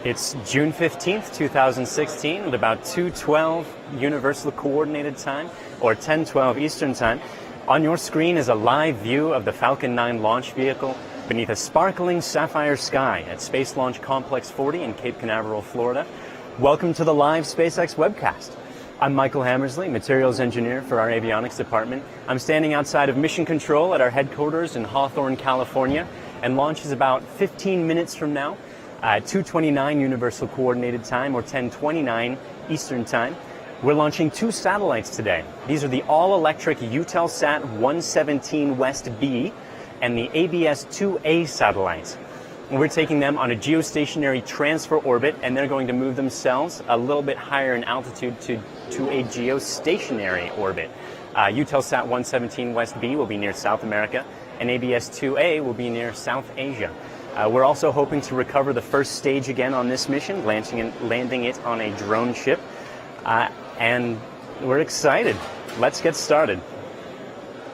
It's June 15th, 2016, at about 2:12 Universal Coordinated Time, or 10:12 Eastern Time. On your screen is a live view of the Falcon 9 launch vehicle beneath a sparkling sapphire sky at Space Launch Complex 40 in Cape Canaveral, Florida. Welcome to the live SpaceX Webcast. I'm Michael Hammersley, Materials Engineer for our Avionics Department. I'm standing outside of Mission Control at our headquarters in Hawthorne, California, and launch is about 15 minutes from now at 2:29 Universal Coordinated Time, or 10:29 Eastern Time. We're launching two satellites today. These are the all-electric EutelsatABS 117 West B and the ABS-2A satellites. And we're taking them on a geostationary transfer orbit, and they're going to move themselves a little bit higher in altitude to a geostationary orbit. Eutelsat 117 West B will be near South America, and ABS-2A will be near South Asia. We're also hoping to recover the first stage again on this mission, landing it on a drone ship. And we're excited. Let's get started.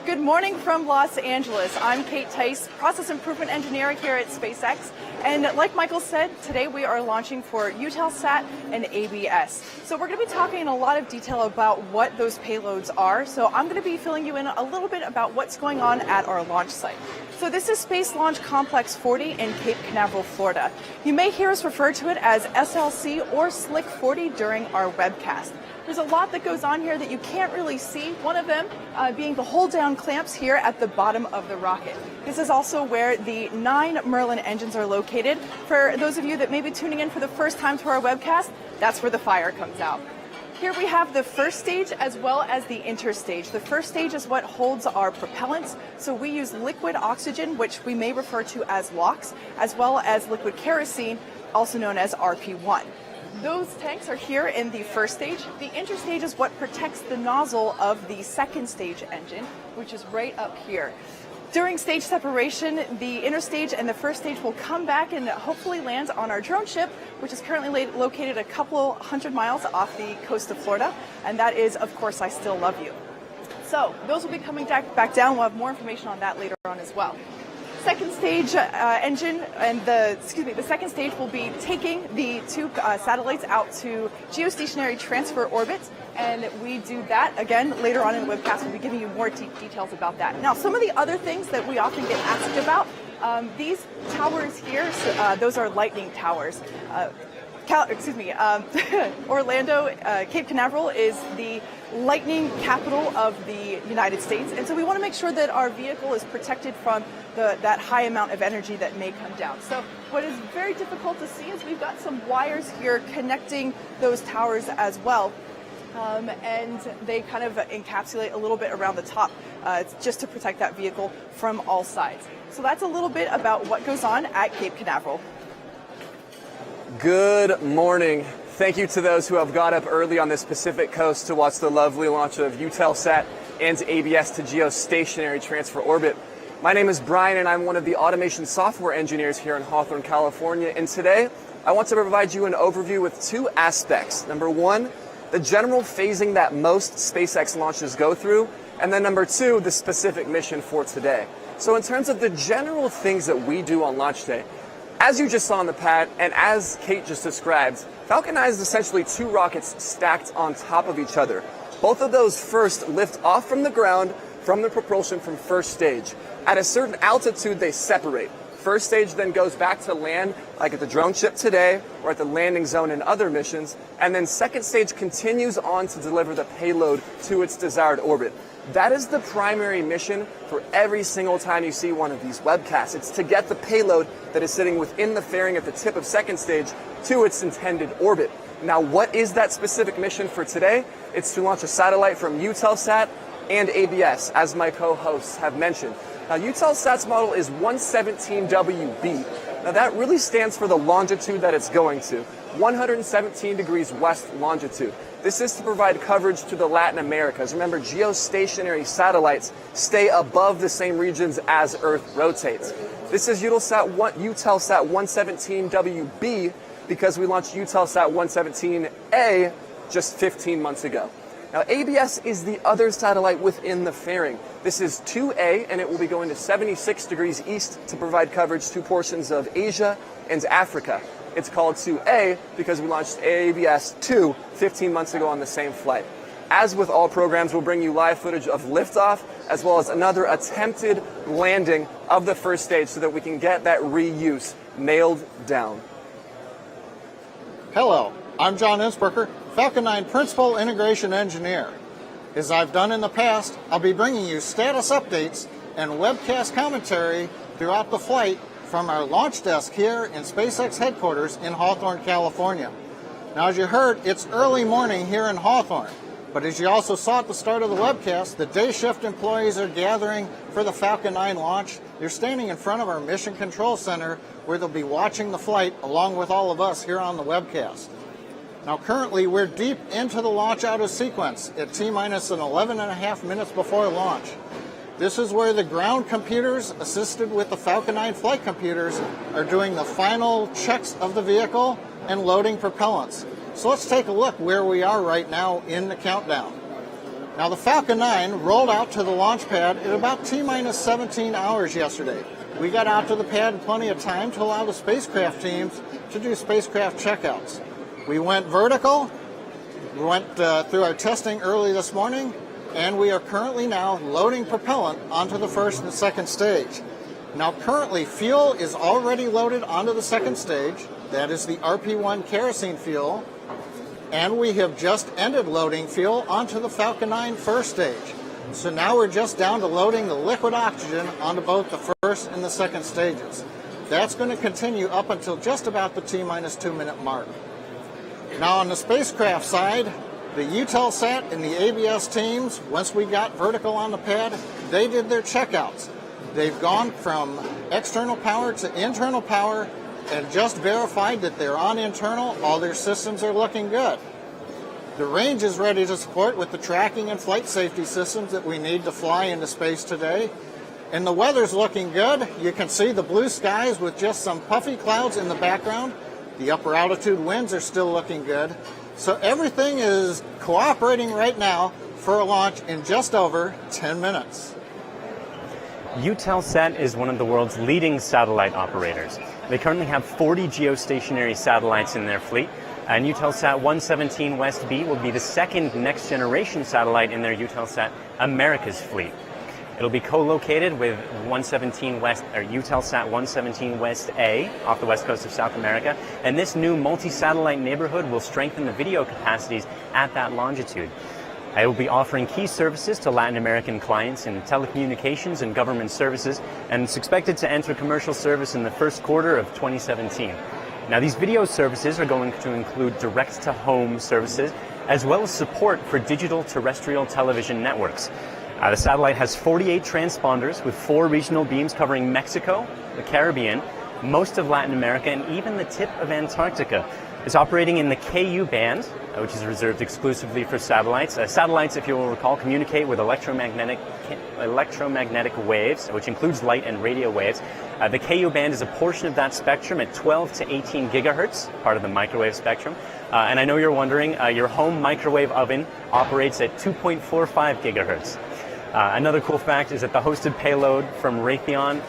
Good morning from Los Angeles. I'm Kate Tice, Process Improvement Engineer here at SpaceX. And like Michael said, today we are launching for Eutelsat and ABS. So we're going to be talking in a lot of detail about what those payloads are. So I'm going to be filling you in a little bit about what's going on at our launch site. So this is Space Launch Complex 40 in Cape Canaveral, Florida. You may hear us refer to it as SLC or Slick 40 during our webcast. There's a lot that goes on here that you can't really see, one of them being the hold-down clamps here at the bottom of the rocket. This is also where the 9 Merlin engines are located. For those of you that may be tuning in for the first time to our webcast, that's where the fire comes out. Here we have the first stage as well as the interstage. The first stage is what holds our propellants. So we use liquid oxygen, which we may refer to as LOX, as well as liquid kerosene, also known as RP1. Those tanks are here in the first stage. The interstage is what protects the nozzle of the second stage engine, which is right up here. During stage separation, the interstage and the first stage will come back and hopefully land on our drone ship, which is currently located a couple hundred miles off the coast of Florida. And that is, of course, I Still Love You. So those will be coming back down. We'll have more information on that later on as well. Second stage engine and the second stage will be taking the two satellites out to geostationary transfer orbits, and we do that again later on in the webcast. We'll be giving you more details about that. Now, some of the other things that we often get asked about, these towers here, those are lightning towers. Orlando, Cape Canaveral is the lightning capital of the United States, and so we want to make sure that our vehicle is protected from that high amount of energy that may come down. So what is very difficult to see is we've got some wires here connecting those towers as well, and they kind of encapsulate a little bit around the top just to protect that vehicle from all sides. So that's a little bit about what goes on at Cape Canaveral. Good morning. Thank you to those who have got up early on this Pacific coast to watch the lovely launch of Eutelsat and ABS to geostationary transfer orbit. My name is Brian, and I'm one of the automation software engineers here in Hawthorne, California. And today, I want to provide you an overview with two aspects. Number one, the general phasing that most SpaceX launches go through, and then number two, the specific mission for today. So in terms of the general things that we do on launch day, as you just saw on the pad, and as Kate just described, Falcon 9 is essentially two rockets stacked on top of each other. Both of those first lift off from the ground from the propulsion from first stage. At a certain altitude, they separate. First stage then goes back to land, like at the drone ship today, or at the landing zone in other missions, and then second stage continues on to deliver the payload to its desired orbit. That is the primary mission for every single time you see one of these webcasts. It's to get the payload that is sitting within the fairing at the tip of second stage to its intended orbit. Now, what is that specific mission for today? It's to launch a satellite from Eutelsat and ABS, as my co-hosts have mentioned. Now, Eutelsat's model is 117WB. Now, that really stands for the longitude that it's going to, 117 degrees west longitude. This is to provide coverage to the Latin Americas. Remember, geostationary satellites stay above the same regions as Earth rotates. This is Eutelsat 117WB because we launched Eutelsat 117A just 15 months ago. Now, ABS is the other satellite within the fairing. This is 2A, and it will be going to 76 degrees east to provide coverage to portions of Asia and Africa. It's called 2A because we launched ABS 2 15 months ago on the same flight. As with all programs, we'll bring you live footage of liftoff, as well as another attempted landing of the first stage so that we can get that reuse nailed down. Hello, I'm John Innsbrucker, Falcon 9 Principal Integration Engineer. As I've done in the past, I'll be bringing you status updates and webcast commentary throughout the flight from our launch desk here in SpaceX headquarters in Hawthorne, California. Now, as you heard, it's early morning here in Hawthorne, but as you also saw at the start of the webcast, the day shift employees are gathering for the Falcon 9 launch. They're standing in front of our Mission Control Center where they'll be watching the flight along with all of us here on the webcast. Now, currently, we're deep into the launch out of sequence at T-minus 11.5 minutes before launch. This is where the ground computers, assisted with the Falcon 9 flight computers, are doing the final checks of the vehicle and loading propellants. So let's take a look where we are right now in the countdown. Now, the Falcon 9 rolled out to the launch pad at about T-minus 17 hours yesterday. We got out to the pad in plenty of time to allow the spacecraft teams to do spacecraft checkouts. We went vertical, we went through our testing early this morning, and we are currently now loading propellant onto the first and second stage. Now, currently, fuel is already loaded onto the second stage. That is the RP-1 kerosene fuel. And we have just ended loading fuel onto the Falcon 9 first stage. So now we're just down to loading the liquid oxygen onto both the first and the second stages. That's going to continue up until just about the T-minus 2 minute mark. Now, on the spacecraft side, the EutelsAT and the ABS teams, once we got vertical on the pad, they did their checkouts. They've gone from external power to internal power and just verified that they're on internal. All their systems are looking good. The range is ready to support with the tracking and flight safety systems that we need to fly into space today. And the weather's looking good. You can see the blue skies with just some puffy clouds in the background. The upper altitude winds are still looking good. So everything is cooperating right now for a launch in just over 10 minutes. EutelsAT is one of the world's leading satellite operators. They currently have 40 geostationary satellites in their fleet, and Eutelsat 117 West B will be the second next-generation satellite in their Eutelsat Americas fleet. It'll be co-located with 117 West, or Eutelsat 117 West A off the west coast of South America, and this new multi-satellite neighborhood will strengthen the video capacities at that longitude. It will be offering key services to Latin American clients in telecommunications and government services, and it's expected to enter commercial service in the first quarter of 2017. Now, these video services are going to include direct-to-home services, as well as support for digital terrestrial television networks. The satellite has 48 transponders with 4 regional beams covering Mexico, the Caribbean, most of Latin America, and even the tip of Antarctica. It's operating in the Ku band, which is reserved exclusively for satellites. Satellites, if you will recall, communicate with electromagnetic waves, which includes light and radio waves. The Ku band is a portion of that spectrum at 12 to 18 gigahertz, part of the microwave spectrum. And I know you're wondering, your home microwave oven operates at 2.45 gigahertz. Another cool fact is that the hosted payload from Raytheon,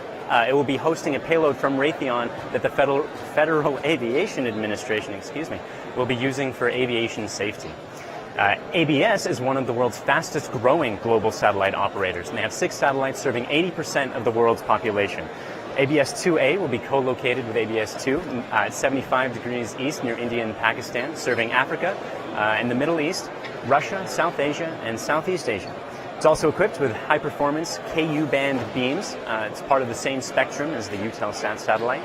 it will be hosting a payload from Raytheon that the Federal Aviation Administration, will be using for aviation safety. ABS is one of the world's fastest growing global satellite operators, and they have 6 satellites serving 80% of the world's population. ABS-2A will be co-located with ABS-2 at 75 degrees east near India and Pakistan, serving Africa and the Middle East, Russia, South Asia, and Southeast Asia. It's also equipped with high-performance Ku-band beams. It's part of the same spectrum as the Eutelsat satellite.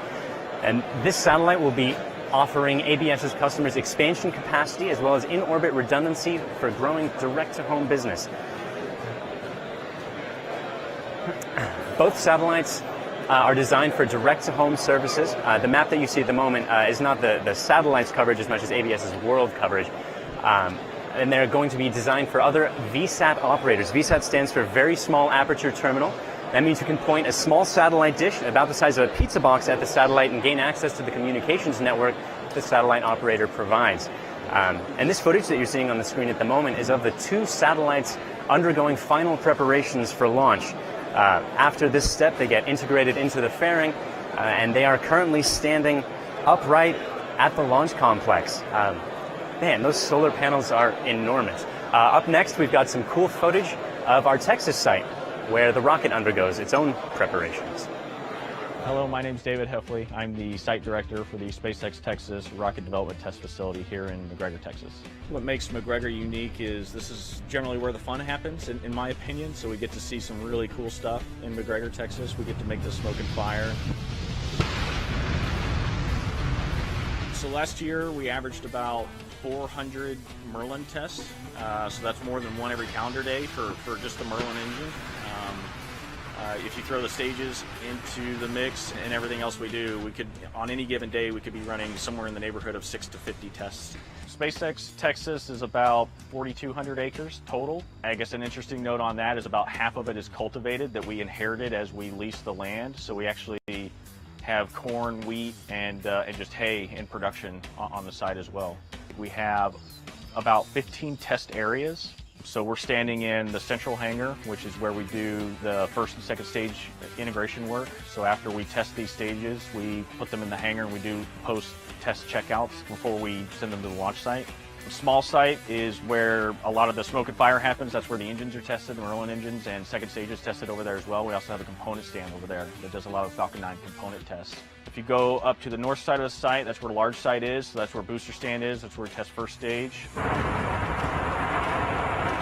And this satellite will be offering ABS's customers expansion capacity as well as in-orbit redundancy for growing direct-to-home business. Both satellites are designed for direct-to-home services. The map that you see at the moment is not the satellite's coverage as much as ABS's world coverage. And they're going to be designed for other VSAT operators. VSAT stands for Very Small Aperture Terminal. That means you can point a small satellite dish about the size of a pizza box at the satellite and gain access to the communications network the satellite operator provides. And this footage that you're seeing on the screen at the moment is of the 2 satellites undergoing final preparations for launch. After this step, they get integrated into the fairing, and they are currently standing upright at the launch complex. Man, those solar panels are enormous. Up next, we've got some cool footage of our Texas site, where the rocket undergoes its own preparations. Hello, my name is David Heffley. I'm the site director for the SpaceX Texas Rocket Development Test Facility here in McGregor, Texas. What makes McGregor unique is this is generally where the fun happens, in my opinion, so we get to see some really cool stuff in McGregor, Texas. We get to make the smoke and fire. So last year we averaged about 400 Merlin tests, so that's more than one every calendar day for just the Merlin engine. If you throw the stages into the mix and everything else we do, we could, on any given day, we could be running somewhere in the neighborhood of 6 to 50 tests. SpaceX Texas is about 4,200 acres total. I guess an interesting note on that is about half of it is cultivated that we inherited as we leased the land. So we actually have corn, wheat, and just hay in production on the site as well. We have about 15 test areas. So we're standing in the central hangar, which is where we do the first and second stage integration work. So after we test these stages, we put them in the hangar and we do post-test checkouts before we send them to the launch site. The small site is where a lot of the smoke and fire happens. That's where the engines are tested, the Merlin engines, and second stage is tested over there as well. We also have a component stand over there that does a lot of Falcon 9 component tests. If you go up to the north side of the site, that's where the large site is. So that's where booster stand is. That's where we test first stage.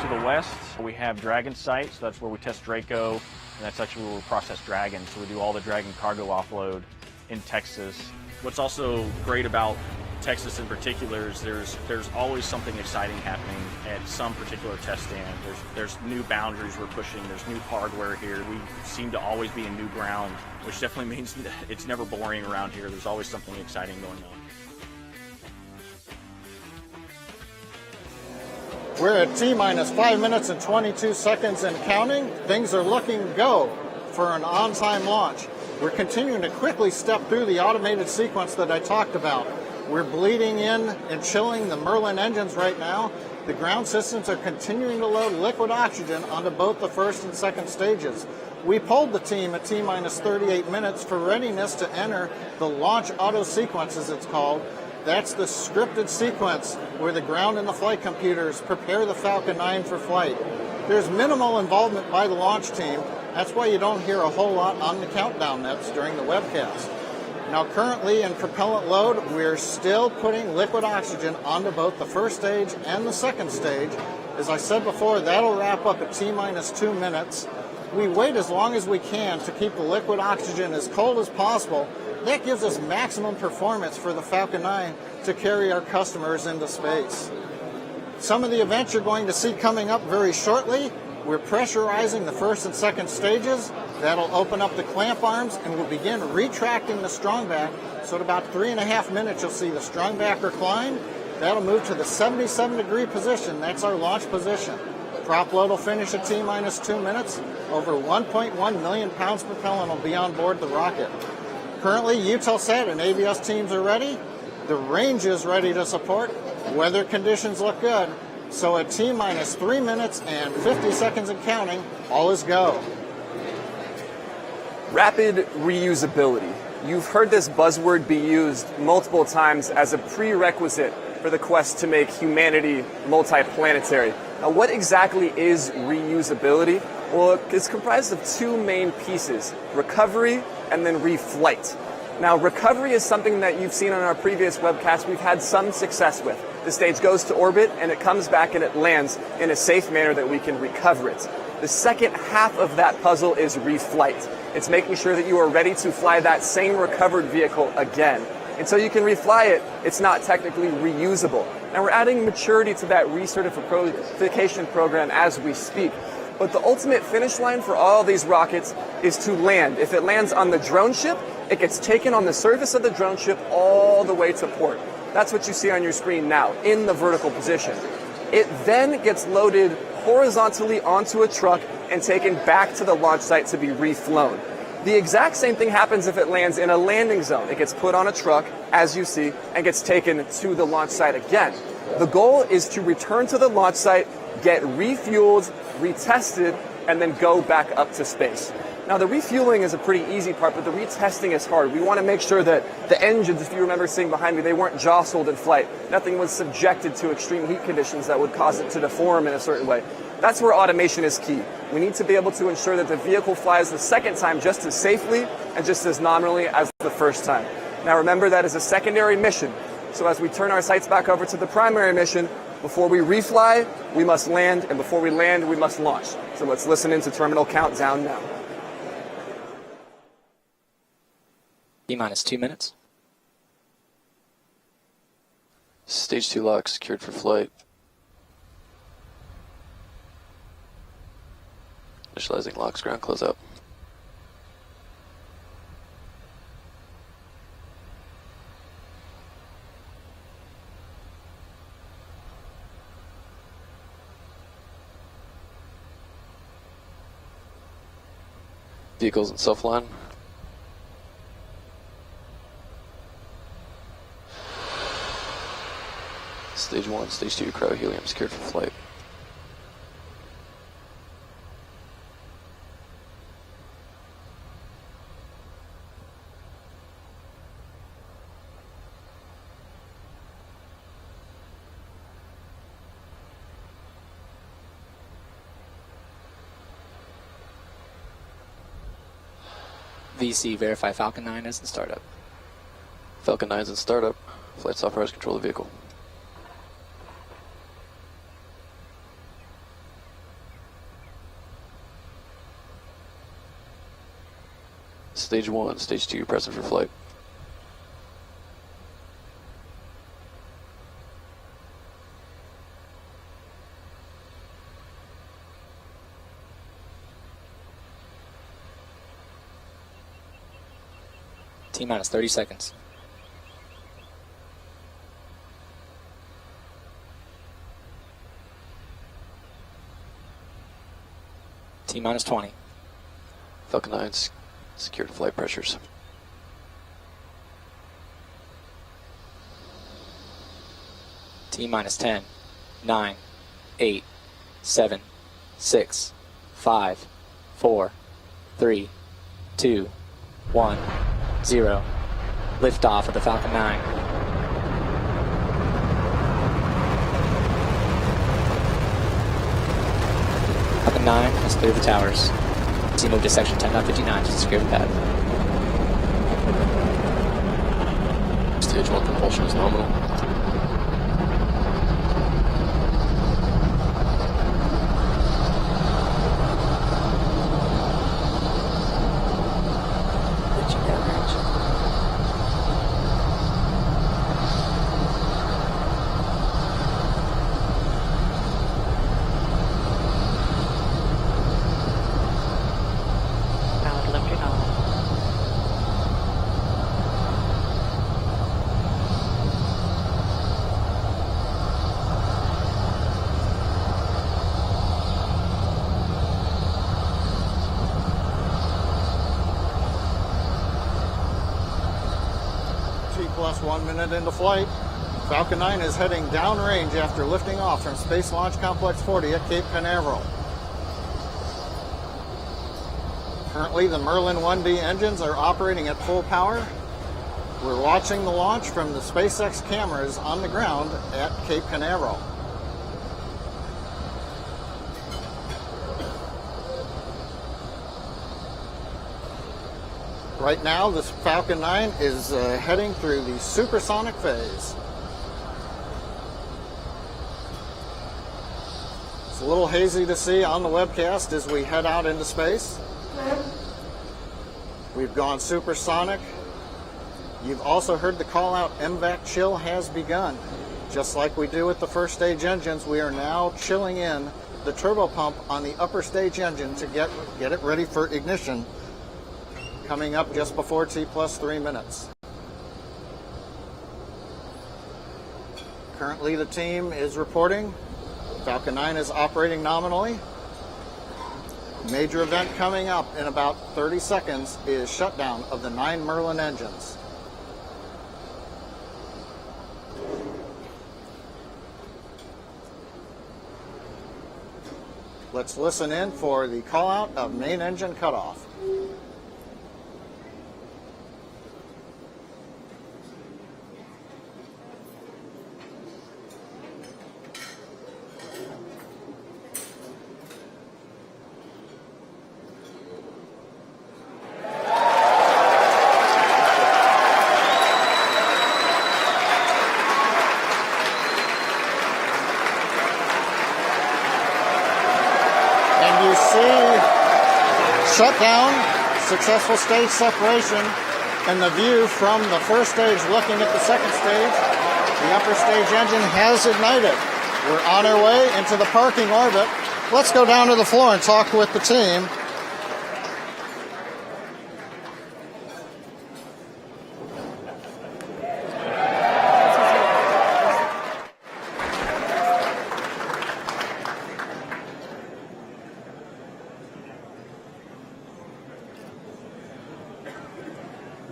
To the west, we have Dragon site, so that's where we test Draco, and that's actually where we process Dragon. So we do all the Dragon cargo offload in Texas. What's also great about Texas in particular is there's always something exciting happening at some particular test stand. There's new boundaries we're pushing, there's new hardware here. We seem to always be in new ground, which definitely means that it's never boring around here. There's always something exciting going on. We're at T-minus 5 minutes and 22 seconds and counting. Things are looking go for an on-time launch. We're continuing to quickly step through the automated sequence that I talked about. We're bleeding in and chilling the Merlin engines right now. The ground systems are continuing to load liquid oxygen onto both the first and second stages. We polled the team at T-minus 38 minutes for readiness to enter the launch auto sequence, as it's called. That's the scripted sequence where the ground and the flight computers prepare the Falcon 9 for flight. There's minimal involvement by the launch team. That's why you don't hear a whole lot on the countdown nets during the webcast. Now currently in propellant load, we're still putting liquid oxygen onto both the first stage and the second stage. As I said before, that'll wrap up at T-minus 2 minutes. We wait as long as we can to keep the liquid oxygen as cold as possible. That gives us maximum performance for the Falcon 9 to carry our customers into space. Some of the events you're going to see coming up very shortly. We're pressurizing the first and second stages. That'll open up the clamp arms and we'll begin retracting the strongback. So at about 3.5 minutes, you'll see the strongback recline. That'll move to the 77-degree position. That's our launch position. Prop load will finish at T-minus 2 minutes. Over 1.1 million pounds propellant will be on board the rocket. Currently, Eutelsat and ABS teams are ready. The range is ready to support. Weather conditions look good. So at T-minus 3 minutes and 50 seconds and counting, all is go. Rapid reusability. You've heard this buzzword be used multiple times as a prerequisite for the quest to make humanity multiplanetary. Now, what exactly is reusability? Well, it's comprised of 2 main pieces, recovery and then reflight. Now, recovery is something that you've seen on our previous webcast we've had some success with. The stage goes to orbit and it comes back and it lands in a safe manner that we can recover it. The second half of that puzzle is reflight. It's making sure that you are ready to fly that same recovered vehicle again. Until you can refly it, it's not technically reusable. And we're adding maturity to that recertification program as we speak. But the ultimate finish line for all these rockets is to land. If it lands on the drone ship, it gets taken on the surface of the drone ship all the way to port. That's what you see on your screen now, in the vertical position. It then gets loaded horizontally onto a truck and taken back to the launch site to be reflown. The exact same thing happens if it lands in a landing zone. It gets put on a truck, as you see, and gets taken to the launch site again. The goal is to return to the launch site, get refueled, retested, and then go back up to space. Now, the refueling is a pretty easy part, but the retesting is hard. We want to make sure that the engines, if you remember seeing behind me, they weren't jostled in flight. Nothing was subjected to extreme heat conditions that would cause it to deform in a certain way. That's where automation is key. We need to be able to ensure that the vehicle flies the second time just as safely and just as nominally as the first time. Now, remember, that is a secondary mission. So as we turn our sights back over to the primary mission, before we refly, we must land, and before we land, we must launch. So let's listen into terminal countdown now. T-minus 2 minutes. Stage 2 lock secured for flight. Initializing locks, ground close up. Vehicles in self-line. Stage 1, Stage 2, cryo helium secured for flight. VC, verify Falcon 9 is in startup. Falcon 9 is in startup. Flight software has control of the vehicle. Stage 1, Stage 2, present for flight. T-minus 30 seconds. T-minus 20. Falcon 9 secured flight pressures. T-minus 10, 9, 8, 7, 6, 5, 4, 3, 2, 1, 0. Liftoff of the Falcon 9. Falcon 9 has cleared the towers. Team moved to section 10.59 to secure the pad. Stage 1 propulsion is nominal. Plus 1 minute into flight. Falcon 9 is heading downrange after lifting off from Space Launch Complex 40 at Cape Canaveral. Currently, the Merlin 1B engines are operating at full power. We're watching the launch from the SpaceX cameras on the ground at Cape Canaveral. Right now, this Falcon 9 is heading through the supersonic phase. It's a little hazy to see on the webcast as we head out into space. We've gone supersonic. You've also heard the call out, MVAC chill has begun. Just like we do with the first stage engines, we are now chilling in the turbo pump on the upper stage engine to get it ready for ignition. Coming up just before T plus 3 minutes. Currently the team is reporting Falcon 9 is operating nominally. Major event coming up in about 30 seconds is shutdown of the 9 Merlin engines. Let's listen in for the call out of main engine cutoff. Shutdown, successful stage separation, and the view from the first stage looking at the second stage. The upper stage engine has ignited. We're on our way into the parking orbit. Let's go down to the floor and talk with the team.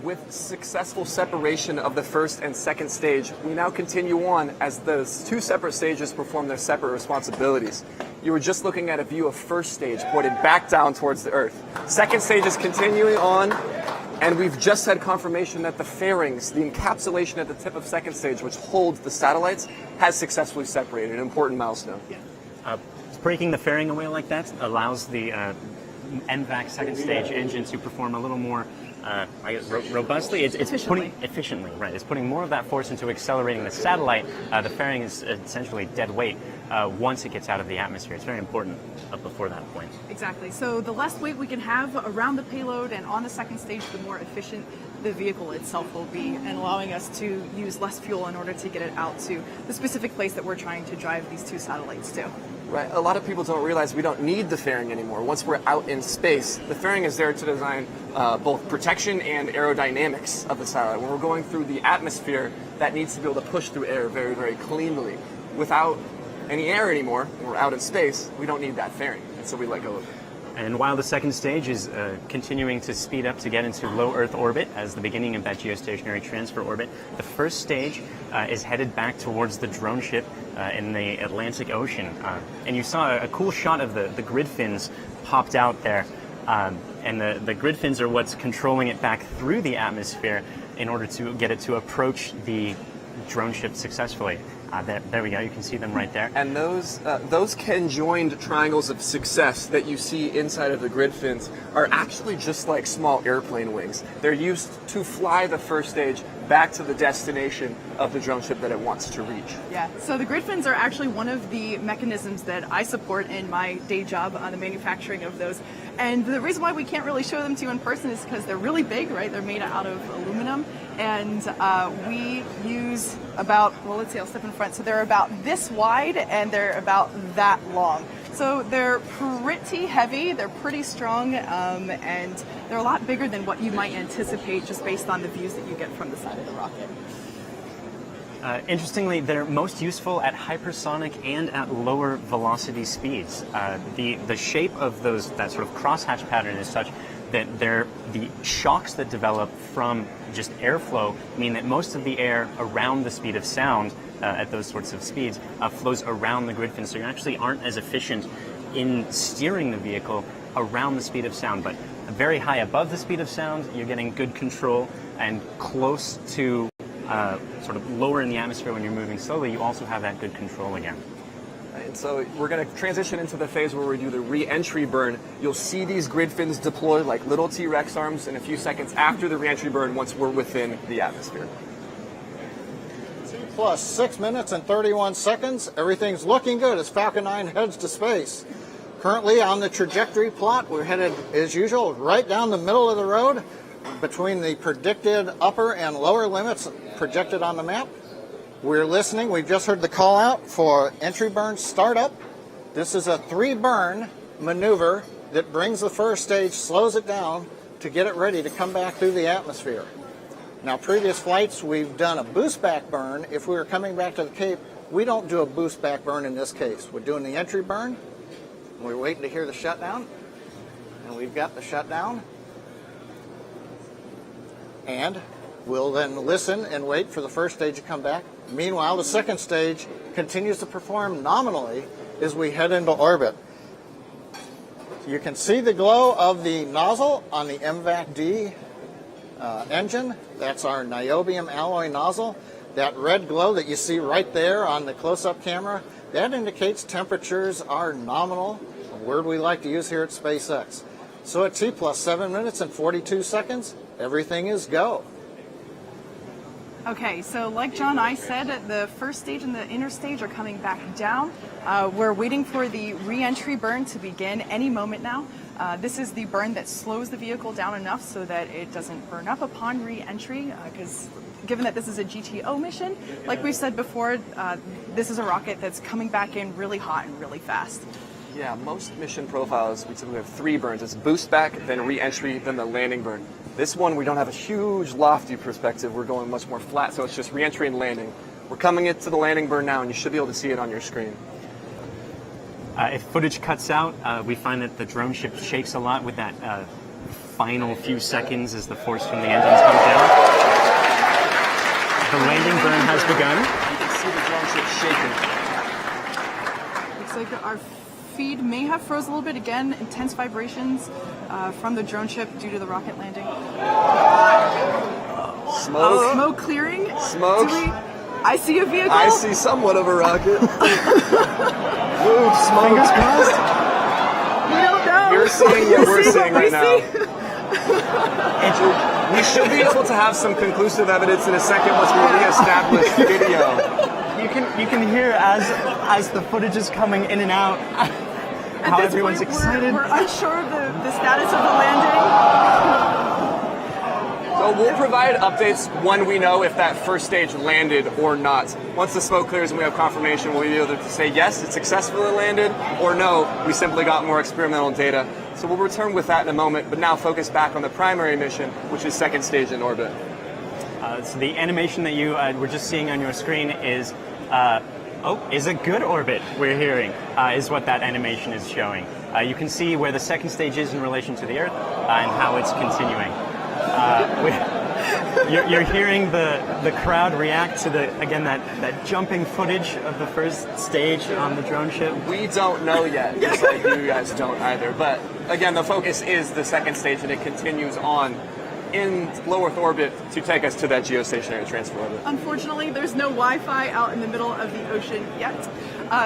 With successful separation of the first and second stage, we now continue on as those two separate stages perform their separate responsibilities. You were just looking at a view of first stage pointed back down towards the Earth. Second stage is continuing on, and we've just had confirmation that the fairings, the encapsulation at the tip of second stage, which holds the satellites, has successfully separated, an important milestone. Breaking the fairing away like that allows the NVAC second stage engine to perform a little more robustly. It's efficiently, right. It's putting more of that force into accelerating the satellite. The fairing is essentially dead weight once it gets out of the atmosphere. It's very important up before that point. Exactly. So the less weight we can have around the payload and on the second stage, the more efficient the vehicle itself will be, and allowing us to use less fuel in order to get it out to the specific place that we're trying to drive these two satellites to. Right. A lot of people don't realize we don't need the fairing anymore. Once we're out in space, the fairing is there to design both protection and aerodynamics of the satellite. When we're going through the atmosphere, that needs to be able to push through air very, very cleanly. Without any air anymore, when we're out in space, we don't need that fairing, and so we let go of it. And while the second stage is continuing to speed up to get into low Earth orbit as the beginning of that geostationary transfer orbit, the first stage is headed back towards the drone ship in the Atlantic Ocean. And you saw a cool shot of the grid fins popped out there. And the grid fins are what's controlling it back through the atmosphere in order to get it to approach the drone ship successfully. There we go. You can see them right there. And those conjoined triangles of success that you see inside of the grid fins are actually just like small airplane wings. They're used to fly the first stage back to the destination of the drone ship that it wants to reach. Yeah, so the grid fins are actually one of the mechanisms that I support in my day job on the manufacturing of those. And the reason why we can't really show them to you in person is because they're really big, right? They're made out of aluminum. And we use about, well, let's see, I'll step in front. So they're about this wide and they're about that long. So they're pretty heavy, they're pretty strong, and they're a lot bigger than what you might anticipate just based on the views that you get from the side of the rocket. Interestingly, they're most useful at hypersonic and at lower velocity speeds. The shape of that sort of crosshatch pattern is such that the shocks that develop from just airflow mean that most of the air around the speed of sound at those sorts of speeds flows around the grid fin, so you actually aren't as efficient in steering the vehicle around the speed of sound. But very high above the speed of sound, you're getting good control, and close to sort of lower in the atmosphere when you're moving slowly, you also have that good control again. And so we're going to transition into the phase where we do the re-entry burn. You'll see these grid fins deploy like little T-Rex arms in a few seconds after the re-entry burn once we're within the atmosphere. Plus 6 minutes and 31 seconds. Everything's looking good as Falcon 9 heads to space. Currently on the trajectory plot, we're headed, as usual, right down the middle of the road between the predicted upper and lower limits projected on the map. We're listening. We've just heard the call out for entry burn startup. This is a 3-burn maneuver that brings the first stage, slows it down to get it ready to come back through the atmosphere. Now, previous flights, we've done a boost back burn. If we were coming back to the Cape, we don't do a boost back burn in this case. We're doing the entry burn. We're waiting to hear the shutdown. And we've got the shutdown. And we'll then listen and wait for the first stage to come back. Meanwhile, the second stage continues to perform nominally as we head into orbit. You can see the glow of the nozzle on the MVAC-D engine. That's our niobium alloy nozzle. That red glow that you see right there on the close-up camera, that indicates temperatures are nominal, a word we like to use here at SpaceX. So at T plus 7 minutes and 42 seconds, everything is go. Okay, so like John I said, the first stage and the inner stage are coming back down. We're waiting for the re-entry burn to begin any moment now. This is the burn that slows the vehicle down enough so that it doesn't burn up upon re-entry, because given that this is a GTO mission, like we've said before, this is a rocket that's coming back in really hot and really fast. Yeah, most mission profiles, we typically have 3 burns. It's boost back, then re-entry, then the landing burn. This one, we don't have a huge lofty perspective. We're going much more flat, so it's just re-entry and landing. We're coming into the landing burn now, and you should be able to see it on your screen. If footage cuts out, we find that the drone ship shakes a lot with that final few seconds as the force from the engines comes down. The landing burn has begun. You can see the drone ship shaking. Looks like our feed may have froze a little bit. Again, intense vibrations from the drone ship due to the rocket landing. Smoke. Smoke clearing. Smoke. I see a vehicle. I see somewhat of a rocket. Move, smoke. Fingers crossed. We don't know. You're seeing what we're seeing right now. now. We should be able to have some conclusive evidence in a second once we reestablish video. You can hear as the footage is coming in and out how everyone's excited. We're unsure of the status of the landing. So we'll provide updates when we know if that first stage landed or not. Once the smoke clears and we have confirmation, we'll be able to say yes, it successfully landed, or no, we simply got more experimental data. So we'll return with that in a moment, but now focus back on the primary mission, which is second stage in orbit. So the animation that you were just seeing on your screen is a good orbit, we're hearing, is what that animation is showing. You can see where the second stage is in relation to the Earth and how it's continuing. You're hearing the crowd react to that jumping footage of the first stage on the drone ship. We don't know yet, just like you guys don't either. But again, the focus is the second stage, and it continues on in low Earth orbit to take us to that geostationary transfer orbit. Unfortunately, there's no Wi-Fi out in the middle of the ocean yet,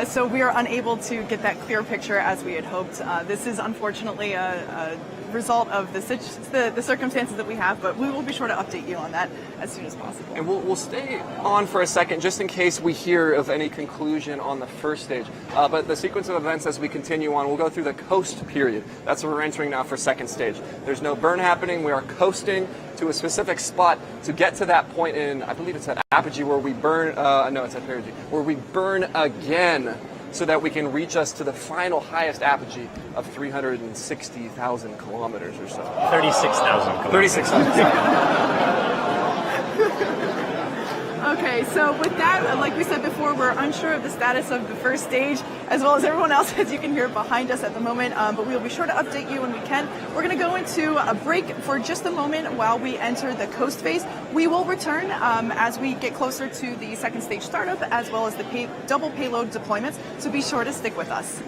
so we are unable to get that clear picture as we had hoped. This is unfortunately a result of the circumstances that we have, but we will be sure to update you on that as soon as possible. And we'll stay on for a second just in case we hear of any conclusion on the first stage. But the sequence of events as we continue on, we'll go through the coast period. That's what we're entering now for second stage. There's no burn happening. We are coasting to a specific spot to get to that point in, I believe it's at apogee, where we burn, no, it's at perigee, where we burn again, so that we can reach us to the final highest apogee of 360,000 kilometers or so. 36,000 kilometers. 36,000. Okay, so with that, like we said before, we're unsure of the status of the first stage, as well as everyone else, as you can hear behind us at the moment, but we will be sure to update you when we can. We're going to go into a break for just a moment while we enter the coast phase. We will return as we get closer to the second stage startup, as well as the double payload deployments, so be sure to stick with us.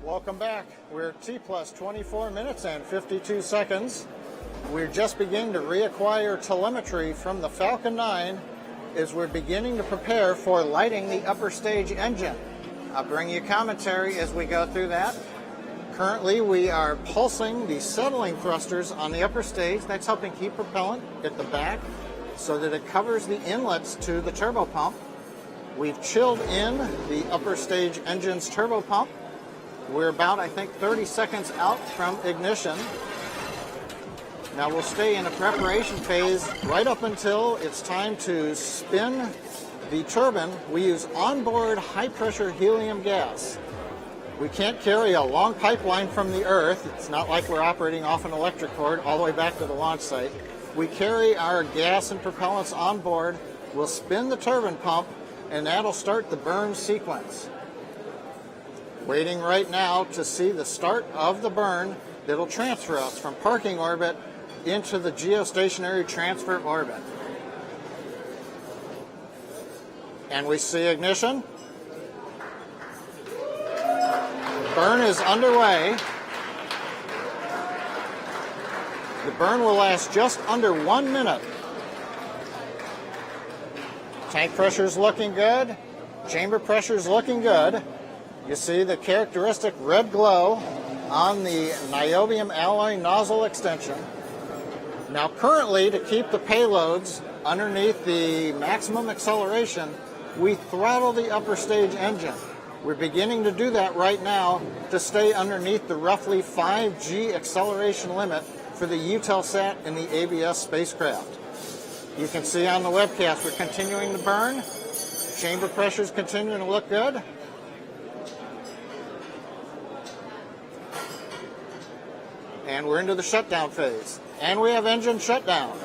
Welcome back. We're T plus 24 minutes and 52 seconds. We're just beginning to reacquire telemetry from the Falcon 9 as we're beginning to prepare for lighting the upper stage engine. I'll bring you commentary as we go through that. Currently, we are pulsing the settling thrusters on the upper stage. That's helping keep propellant at the back so that it covers the inlets to the turbopump. We've chilled in the upper stage engine's turbopump. We're about, I think, 30 seconds out from ignition. Now we'll stay in a preparation phase right up until it's time to spin the turbine. We use onboard high-pressure helium gas. We can't carry a long pipeline from the Earth. It's not like we're operating off an electric cord all the way back to the launch site. We carry our gas and propellants on board. We'll spin the turbine pump, and that'll start the burn sequence. Waiting right now to see the start of the burn that'll transfer us from parking orbit into the geostationary transfer orbit. And we see ignition. Burn is underway. The burn will last just under 1 minute. Tank pressure is looking good. Chamber pressure is looking good. You see the characteristic red glow on the niobium alloy nozzle extension. Now currently, to keep the payloads underneath the maximum acceleration, we throttle the upper stage engine. We're beginning to do that right now to stay underneath the roughly 5G acceleration limit for the EutelsSat and the ABS spacecraft. You can see on the webcast we're continuing to burn. Chamber pressure is continuing to look good. And we're into the shutdown phase. And we have engine shutdown.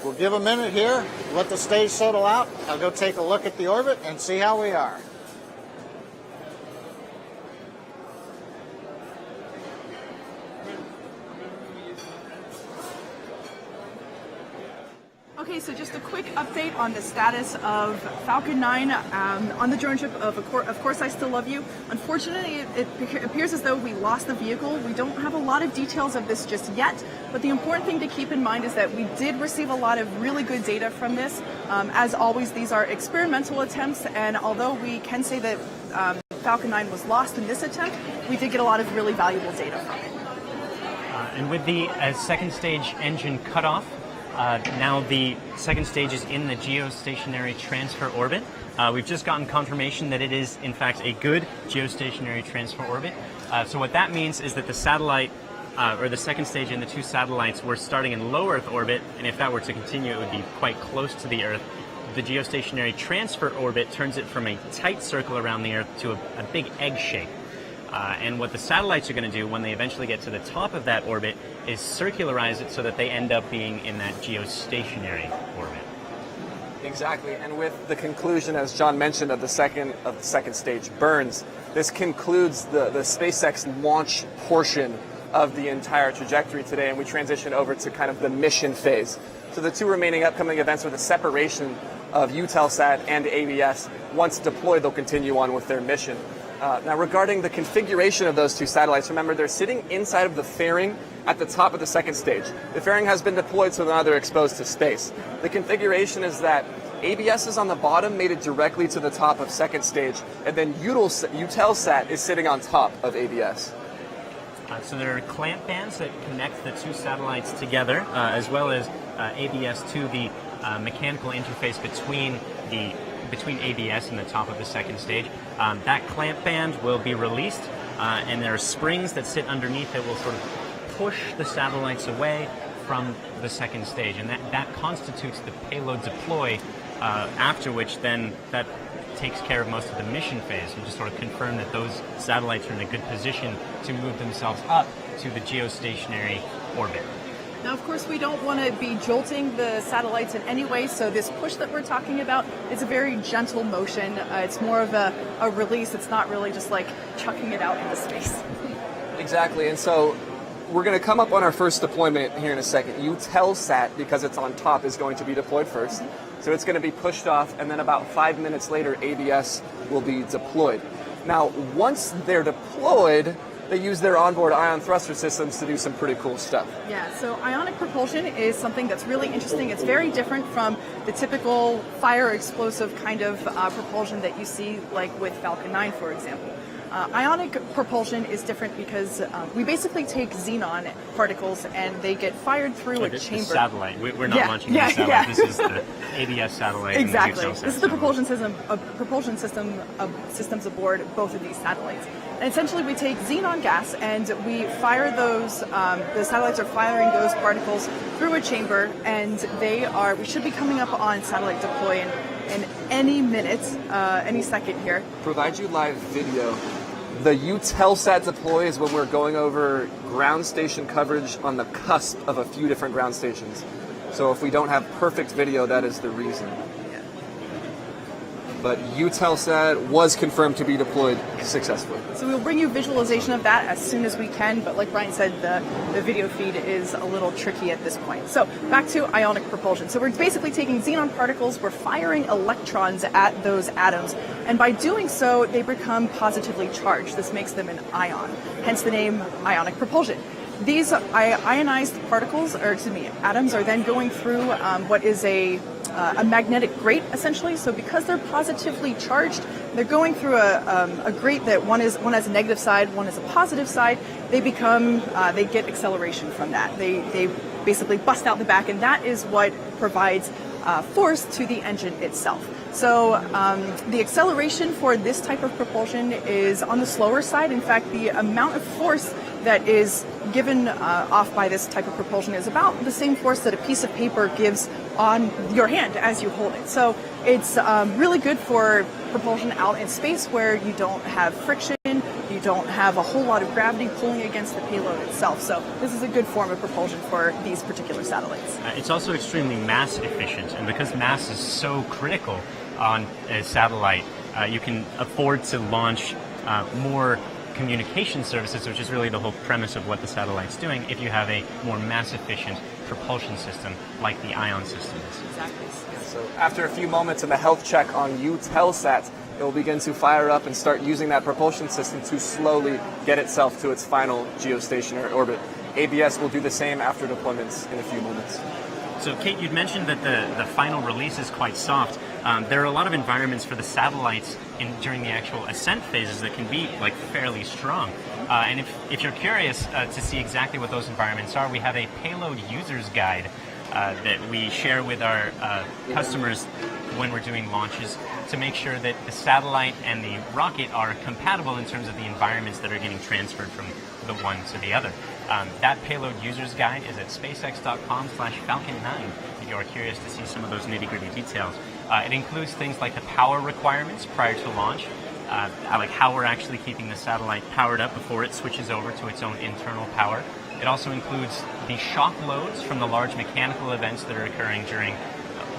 We'll give a minute here, let the stage settle out. I'll go take a look at the orbit and see how we are. Okay, so just a quick update on the status of Falcon 9 on the drone ship of course I Still Love You. Unfortunately, it appears as though we lost the vehicle. We don't have a lot of details of this just yet, but the important thing to keep in mind is that we did receive a lot of really good data from this. As always, these are experimental attempts, and although we can say that Falcon 9 was lost in this attempt, we did get a lot of really valuable data from it. And with the second stage engine cutoff, now the second stage is in the geostationary transfer orbit. We've just gotten confirmation that it is, in fact, a good geostationary transfer orbit. So what that means is that the satellite, or the second stage and the two satellites, were starting in low Earth orbit, and if that were to continue, it would be quite close to the Earth. The geostationary transfer orbit turns it from a tight circle around the Earth to a big egg shape. And what the satellites are going to do when they eventually get to the top of that orbit is circularize it so that they end up being in that geostationary orbit. Exactly, and with the conclusion, as John mentioned, of the second stage burns, this concludes the SpaceX launch portion of the entire trajectory today, and we transition over to kind of the mission phase. So the two remaining upcoming events are the separation of Eutelsat and ABS. Once deployed, they'll continue on with their mission. Now, regarding the configuration of those two satellites, remember they're sitting inside of the fairing at the top of the second stage. The fairing has been deployed, so now they're exposed to space. The configuration is that ABS is on the bottom, made it directly to the top of second stage, and then Eutelsat is sitting on top of ABS. So there are clamp bands that connect the two satellites together, as well as ABS to the mechanical interface between ABS and the top of the second stage. That clamp band will be released, and there are springs that sit underneath that will sort of push the satellites away from the second stage, and that constitutes the payload deploy, after which then that takes care of most of the mission phase and just sort of confirm that those satellites are in a good position to move themselves up to the geostationary orbit. Now, of course, we don't want to be jolting the satellites in any way, so this push that we're talking about is a very gentle motion. It's more of a release. It's not really just like chucking it out into space. Exactly, and so we're going to come up on our first deployment here in a second. EutelsSat, because it's on top, is going to be deployed first. So it's going to be pushed off, and then about 5 minutes later, ABS will be deployed. Now, once they're deployed, they use their onboard ion thruster systems to do some pretty cool stuff. Yeah, so ionic propulsion is something that's really interesting. It's very different from the typical fire explosive kind of propulsion that you see like with Falcon 9, for example. Ionic propulsion is different because we basically take xenon particles and they get fired through a chamber. The satellite. We're not launching the satellite. Yeah. This is the ABS satellite. Exactly. And the This is the propulsion system systems aboard both of these satellites. And essentially, we take xenon gas and we fire those. The satellites are firing those particles through a chamber, and we should be coming up on satellite deploy in any minute, any second here. Provide you live video. The Eutelsat deploy is when we're going over ground station coverage on the cusp of a few different ground stations. So if we don't have perfect video, that is the reason. But Eutelsat was confirmed to be deployed successfully. So we'll bring you visualization of that as soon as we can, but like Brian said, the video feed is a little tricky at this point. So back to ionic propulsion. So we're basically taking xenon particles, we're firing electrons at those atoms, and by doing so, they become positively charged. This makes them an ion, hence the name ionic propulsion. These ionized particles, atoms, are then going through what is a magnetic grate, essentially. So because they're positively charged, they're going through a grate that one has a negative side, one has a positive side. They get acceleration from that. They basically bust out the back, and that is what provides force to the engine itself. So the acceleration for this type of propulsion is on the slower side. In fact, the amount of force that is given off by this type of propulsion is about the same force that a piece of paper gives on your hand as you hold it. So it's really good for propulsion out in space where you don't have friction, you don't have a whole lot of gravity pulling against the payload itself. So this is a good form of propulsion for these particular satellites. It's also extremely mass efficient, and because mass is so critical on a satellite, you can afford to launch more communication services, which is really the whole premise of what the satellite's doing, if you have a more mass-efficient propulsion system like the ion system is. Exactly. So after a few moments of a health check on Eutelsat, it will begin to fire up and start using that propulsion system to slowly get itself to its final geostationary orbit. ABS will do the same after deployments in a few moments. So, Kate, you'd mentioned that the final release is quite soft. There are a lot of environments for the satellites during the actual ascent phases that can be fairly strong. And if you're curious to see exactly what those environments are, we have a payload user's guide that we share with our customers when we're doing launches to make sure that the satellite and the rocket are compatible in terms of the environments that are getting transferred from the one to the other. That payload user's guide is at spacex.com/falcon9 if you are curious to see some of those nitty-gritty details. It includes things like the power requirements prior to launch, like how we're actually keeping the satellite powered up before it switches over to its own internal power. It also includes the shock loads from the large mechanical events that are occurring during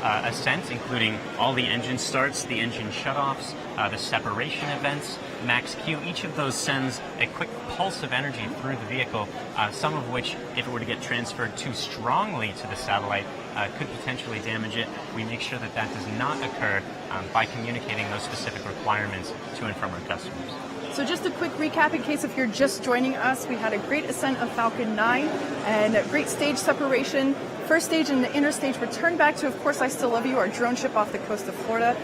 ascent, including all the engine starts, the engine shutoffs, the separation events, max Q. Each of those sends a quick pulse of energy through the vehicle, some of which, if it were to get transferred too strongly to the satellite, could potentially damage it. We make sure that that does not occur by communicating those specific requirements to and from our customers. So just a quick recap in case if you're just joining us, we had a great ascent of Falcon 9 and a great stage separation. First stage and the inner stage returned back to, of course, I Still Love You, our drone ship off the coast of Florida.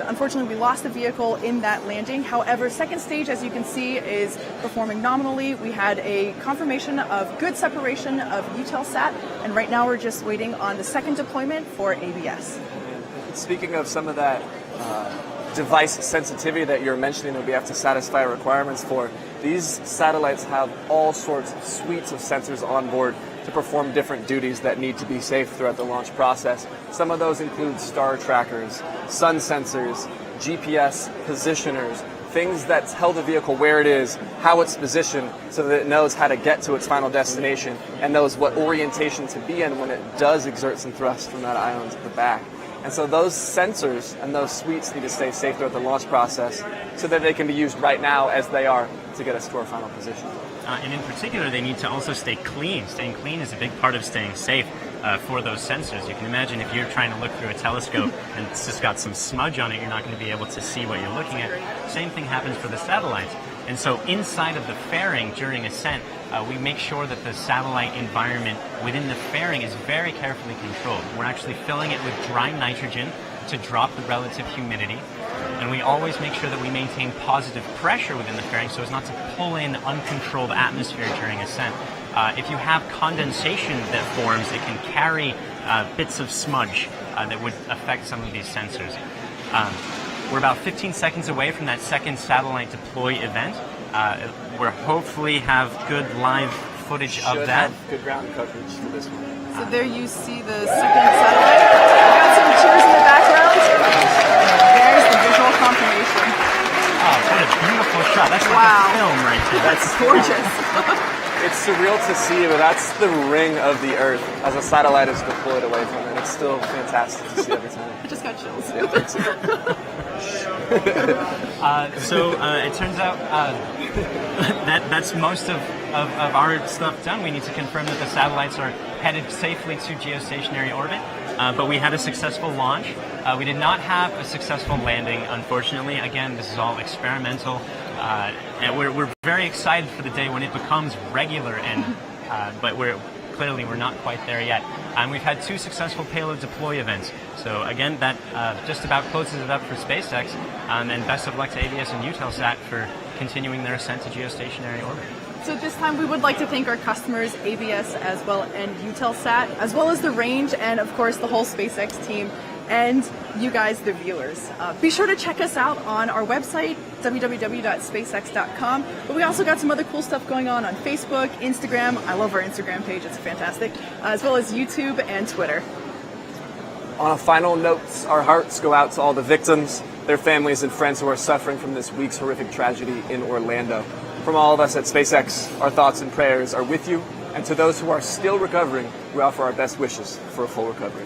Unfortunately, we lost the vehicle in that landing. However, second stage, as you can see, is performing nominally. We had a confirmation of good separation of Eutelsat, and right now we're just waiting on the second deployment for ABS. Speaking of some of that device sensitivity that you're mentioning that we have to satisfy requirements for, these satellites have all sorts of suites of sensors on board to perform different duties that need to be safe throughout the launch process. Some of those include star trackers, sun sensors, GPS positioners, things that tell the vehicle where it is, how it's positioned, so that it knows how to get to its final destination and knows what orientation to be in when it does exert some thrust from that ion to the back. And so those sensors and those suites need to stay safe throughout the launch process so that they can be used right now as they are to get us to our final position. And in particular, they need to also stay clean. Staying clean is a big part of staying safe. for those sensors. You can imagine if you're trying to look through a telescope and it's just got some smudge on it, you're not going to be able to see what you're looking at. Same thing happens for the satellites. And so inside of the fairing during ascent, we make sure that the satellite environment within the fairing is very carefully controlled. We're actually filling it with dry nitrogen to drop the relative humidity. And we always make sure that we maintain positive pressure within the fairing so as not to pull in uncontrolled atmosphere during ascent. If you have condensation that forms, it can carry bits of smudge that would affect some of these sensors. We're about 15 seconds away from that second satellite deploy event. We'll hopefully have good live footage of that. Have good ground coverage for this one. So there you see the second satellite. We got some cheers in the background. There's the visual confirmation. Oh, what a beautiful shot. That's like a film right there. That's Gorgeous. It's surreal to see, but that's the ring of the Earth as a satellite is deployed away from it. It's still fantastic to see every time. I just got chills. So it turns out that's most of our stuff done. We need to confirm that the satellites are headed safely to geostationary orbit. But we had a successful launch. We did not have a successful landing, unfortunately. Again, this is all experimental. And we're very excited for the day when it becomes regular, but we're not quite there yet. And we've had 2 successful payload deploy events. So again, that just about closes it up for SpaceX. And best of luck to ABS and Eutelsat for continuing their ascent to geostationary orbit. So at this time, we would like to thank our customers, ABS as well and Eutelsat, as well as the range and, of course, the whole SpaceX team, and you guys, the viewers. Be sure to check us out on our website, www.spacex.com. But we also got some other cool stuff going on Facebook, Instagram. I love our Instagram page. It's fantastic. As well as YouTube and Twitter. On a final note, our hearts go out to all the victims, their families and friends who are suffering from this week's horrific tragedy in Orlando. From all of us at SpaceX, our thoughts and prayers are with you, and to those who are still recovering, we offer our best wishes for a full recovery.